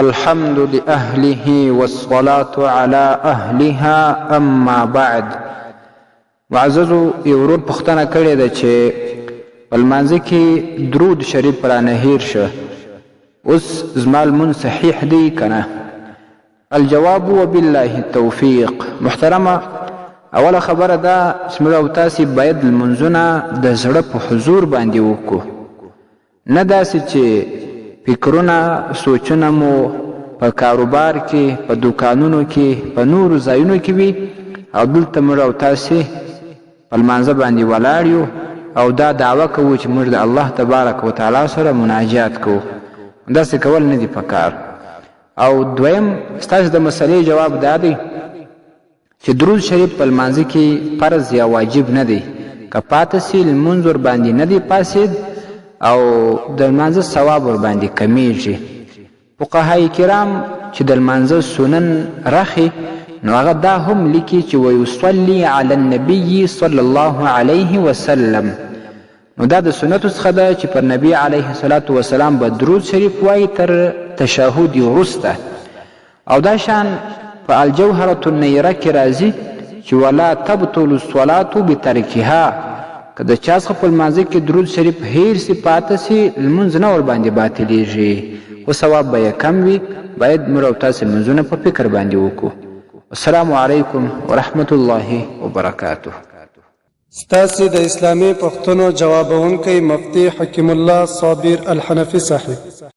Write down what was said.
الحمد لأهله والصلاة على أهلها أما بعد. معززو یورور پختنه کړې ده چې په لمانځه کې درود شریف رانه هیر شه. اوس زما لمونځ صحیح دی کنه؟ الجواب وبالله التوفیق. محترمه، اوله خبره ده چې موږ او تاسې باید لمونځونه د زړه په حضور باندې وکړو، نه داسې چې فکرونه سوچونه مو په کاروبار کې، په دوکانونو کې، په نورو ځایونو کې وي او دلته موږ او تاسې په لمانځه باندې ولاړ یو او دا دعوه کوو چې موږ د الله تبارک وتعالی سره مناجات کوو. داسې کول نه دي پکار. او دویم، ستاسو د مسلې جواب دا دی چې درود شریف په لمانځه کې فرض یا واجب نه دی. که پاته سي لمونځ ورباندې نه دی پاسید او د لمانځه ثواب ورباندې کمیږي. فقهای کرام چې د لمانځه سنن رخي نو هغه دا هم لیکي چې ویصلي علی النبي صلی الله علیه وسلم. نو دا د سنتو څخه ده چې پر نبی علیه الصلاة وسلام به درود شریف وایي تر تشهد وروسته. او دا شان په الجوهرة النیره کې راځي چې ولا تبطل الصلاة بترکها. که د چا څخه په لمانځه کې درود شریف هیر سي پاته سي لمونځ نه ورباندې باطلیږي، خو ثواب به یې کم وي. باید موږ او تاسې لمونځونه په فکر باندې وکړو. السلام علیکم ورحمة الله وبرکاته. ستاسې د اسلامي پوښتنو جوابونکی مفتي حکیم الله صابر الحنفي صاحب.